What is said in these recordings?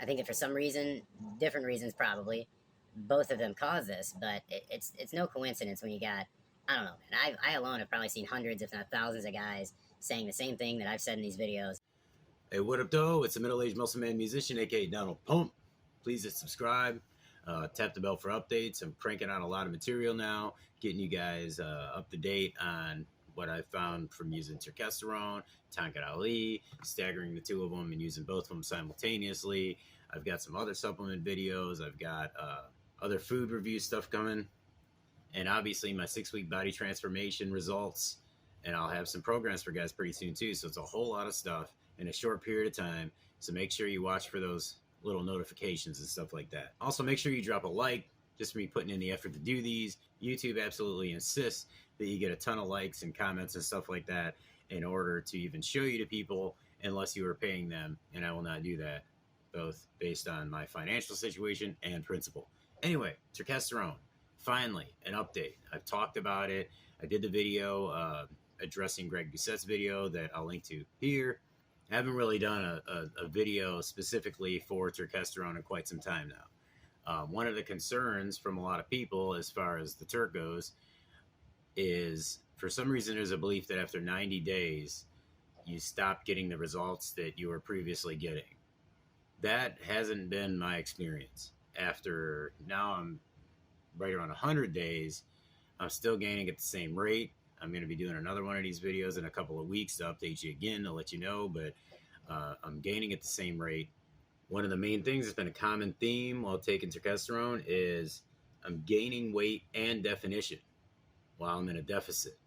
I think that for some reason, different reasons probably, both of them cause this, but it's no coincidence when you got, I don't know, man, I alone have probably seen hundreds, if not thousands of guys saying the same thing that I've said in these videos. Hey, what up, though? It's a middle-aged muscle man musician, aka Donald Pump. Please hit subscribe. Tap the bell for updates. I'm cranking out a lot of material now, getting you guys up to date on what I found from using Turkesterone, Tonkat Ali, staggering the two of them and using both of them simultaneously. I've got some other supplement videos. I've got other food review stuff coming. And obviously my 6-week body transformation results. And I'll have some programs for guys pretty soon too. So it's a whole lot of stuff in a short period of time. So make sure you watch for those little notifications and stuff like that. Also, make sure you drop a like, just for me putting in the effort to do these. YouTube absolutely insists that you get a ton of likes and comments and stuff like that in order to even show you to people, unless you are paying them. And I will not do that, both based on my financial situation and principle. Anyway, Turkesterone, finally, an update. I've talked about it. I did the video addressing Greg Doucette's video that I'll link to here. I haven't really done a video specifically for Turkesterone in quite some time now. One of the concerns from a lot of people as far as the Turk goes is, for some reason, there's a belief that after 90 days, you stop getting the results that you were previously getting. That hasn't been my experience. After now I'm right around 100 days, I'm still gaining at the same rate. I'm going to be doing another one of these videos in a couple of weeks to update you again to let you know, but I'm gaining at the same rate. One of the main things that's been a common theme while taking Turkesterone is I'm gaining weight and definition while I'm in a deficit.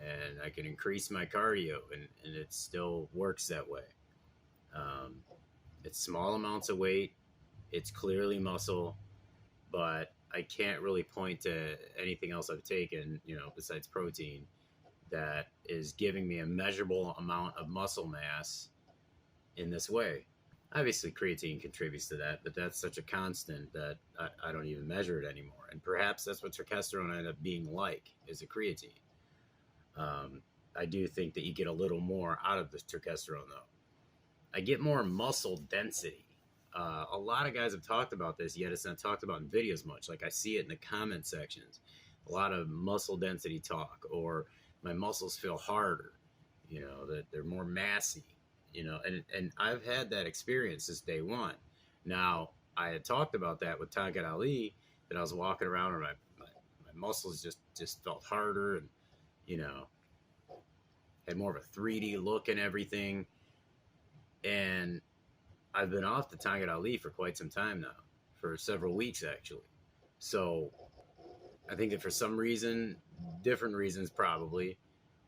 And I can increase my cardio, and it still works that way. It's small amounts of weight. It's clearly muscle, but I can't really point to anything else I've taken, besides protein, that is giving me a measurable amount of muscle mass in this way. Obviously, creatine contributes to that, but that's such a constant that I don't even measure it anymore. And perhaps that's what Turkesterone ended up being like, is a creatine. I do think that you get a little more out of the Turkesterone, though. I get more muscle density. A lot of guys have talked about this, yet it's not talked about in videos much. Like, I see it in the comment sections. A lot of muscle density talk, or my muscles feel harder, that they're more massy, and I've had that experience since day one. Now, I had talked about that with Tonkat Ali, that I was walking around and my muscles just felt harder and, had more of a 3D look and everything. And I've been off the Tonkat Ali for quite some time now, for several weeks actually. So I think that for some reason, different reasons probably,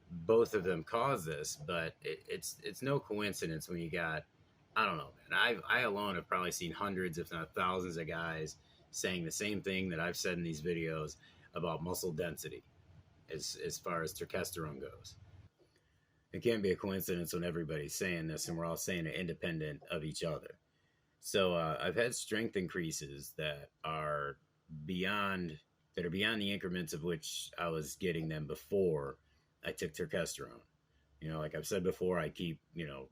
both of them cause this, but it's no coincidence when you got, I don't know, man. I alone have probably seen hundreds, if not thousands of guys saying the same thing that I've said in these videos about muscle density as far as Turkesterone goes. It can't be a coincidence when everybody's saying this and we're all saying it independent of each other. So I've had strength increases that are beyond the increments of which I was getting them before I took Turkesterone. Like I've said before, I keep,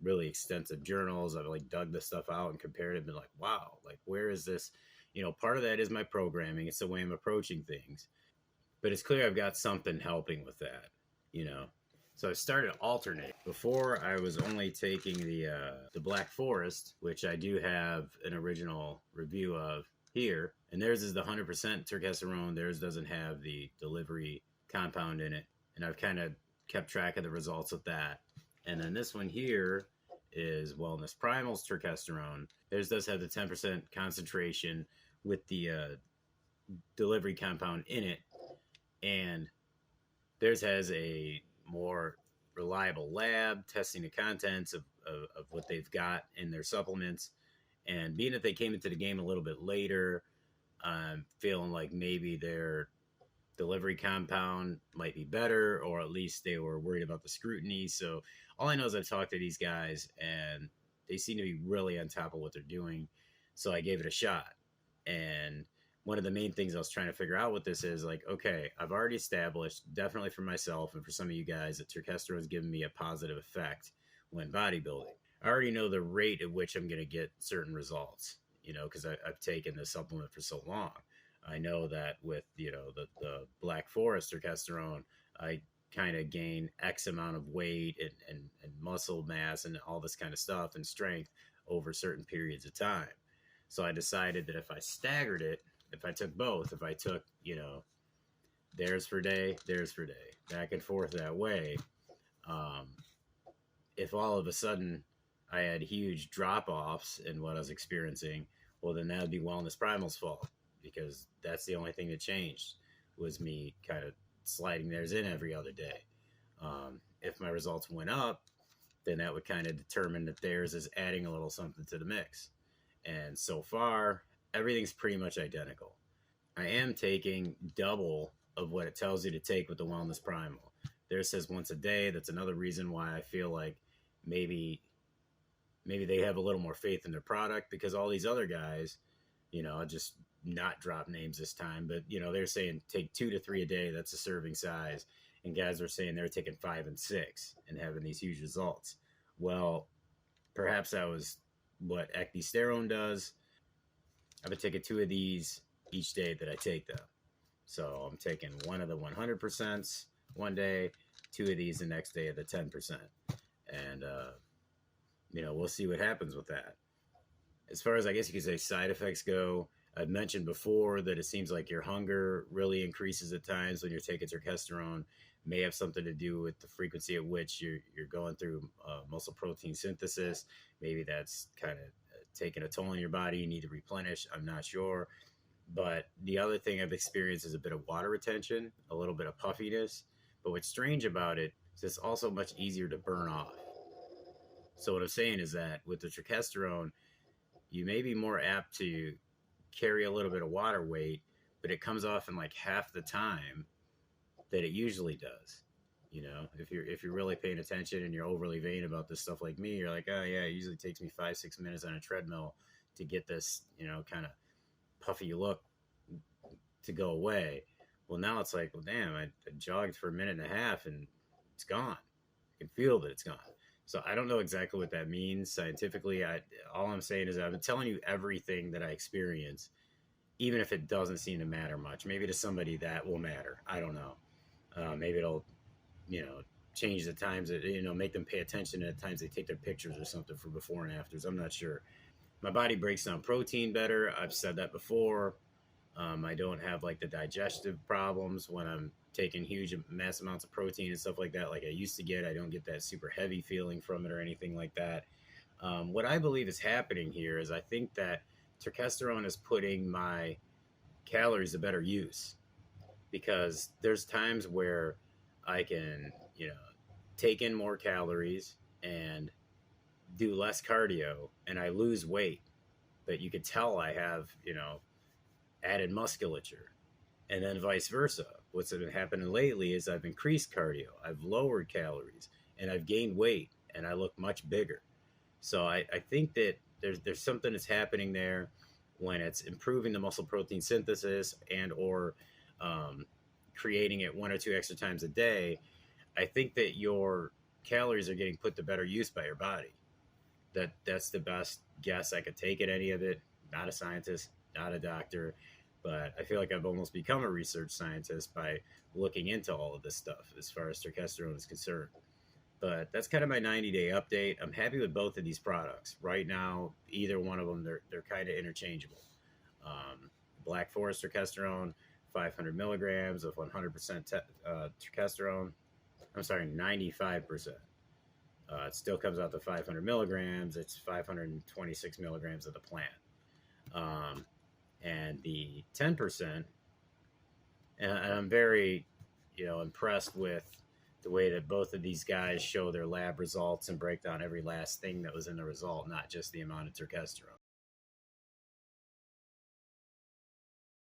really extensive journals. I've dug this stuff out and compared it and been like, wow, where is this? Part of that is my programming. It's the way I'm approaching things. But it's clear I've got something helping with that, So I started to alternate. Before, I was only taking the Black Forest, which I do have an original review of here. And theirs is the 100% Turkesterone. Theirs doesn't have the delivery compound in it. And I've kind of kept track of the results with that. And then this one here is Wellness Primal's Turkesterone. Theirs does have the 10% concentration with the delivery compound in it. And theirs has a more reliable lab testing the contents of what they've got in their supplements. And being that they came into the game a little bit later, I'm feeling like maybe their delivery compound might be better, or at least they were worried about the scrutiny. So all I know is I've talked to these guys and they seem to be really on top of what they're doing. So I gave it a shot. And one of the main things I was trying to figure out with this is okay, I've already established, definitely for myself and for some of you guys, that Turkesterone has given me a positive effect when bodybuilding. I already know the rate at which I'm going to get certain results, you know, because I've taken this supplement for so long. I know that with, you know, the Black Forest Turkesterone, I kind of gain X amount of weight and muscle mass and all this kind of stuff and strength over certain periods of time. So I decided that if I staggered it, if I took both, if I took, you know, theirs for day, theirs for day, back and forth that way, um, if all of a sudden I had huge drop offs in what I was experiencing, well, then that would be Wellness Primal's fault, because that's the only thing that changed was me kind of sliding theirs in every other day. If my results went up, then that would kind of determine that theirs is adding a little something to the mix. And so far, everything's pretty much identical. I am taking double of what it tells you to take with the Wellness Primal. There says once a day. That's another reason why I feel like maybe they have a little more faith in their product, because all these other guys, you know, I'll just not drop names this time, but you know, they're saying take 2 to 3 a day. That's a serving size. And guys are saying they're taking 5 and 6 and having these huge results. Well, perhaps that was what Ecdysterone does. I've been taking 2 of these each day that I take them. So I'm taking one of the 100% one day, 2 of these the next day of the 10%. And, you know, we'll see what happens with that. As far as, I guess you could say, side effects go, I've mentioned before that it seems like your hunger really increases at times when you're taking turkesterone. May have something to do with the frequency at which you're going through muscle protein synthesis. Maybe that's kind of taking a toll on your body. You need to replenish. I'm not sure. But the other thing I've experienced is a bit of water retention, a little bit of puffiness. But what's strange about it is it's also much easier to burn off. So what I'm saying is that with the turkesterone, you may be more apt to carry a little bit of water weight, but it comes off in like half the time that it usually does. You know, if you're really paying attention and you're overly vain about this stuff like me, you're like, oh yeah, it usually takes me 5-6 minutes on a treadmill to get this, you know, kind of puffy look to go away. Well, now it's like, well, damn, I jogged for a minute and a half and it's gone. I can feel that it's gone. So I don't know exactly what that means scientifically. All I'm saying is I've been telling you everything that I experience, even if it doesn't seem to matter much. Maybe to somebody that will matter. I don't know. Maybe it'll, you know, change the times that, you know, make them pay attention to the times they take their pictures or something for before and afters. I'm not sure. My body breaks down protein better. I've said that before. I don't have like the digestive problems when I'm taking huge mass amounts of protein and stuff like that, like I used to get. I don't get that super heavy feeling from it or anything like that. What I believe is happening here is I think that turkesterone is putting my calories to better use, because there's times where I can, you know, take in more calories and do less cardio and I lose weight, but you could tell I have, you know, added musculature. And then vice versa. What's been happening lately is I've increased cardio, I've lowered calories, and I've gained weight, and I look much bigger. So I think that there's something that's happening there when it's improving the muscle protein synthesis and or creating it 1 or 2 extra times a day. I think that your calories are getting put to better use by your body. That's the best guess I could take at any of it. Not a scientist, not a doctor, but I feel like I've almost become a research scientist by looking into all of this stuff as far as turkesterone is concerned. But that's kind of my 90-day update. I'm happy with both of these products. Right now, either one of them, they're kind of interchangeable. Black Forest turkesterone, 500 milligrams of 100% turkesterone. I'm sorry, 95%. It still comes out to 500 milligrams. It's 526 milligrams of the plant. And the 10%, and I'm very, you know, impressed with the way that both of these guys show their lab results and break down every last thing that was in the result, not just the amount of turkesterone.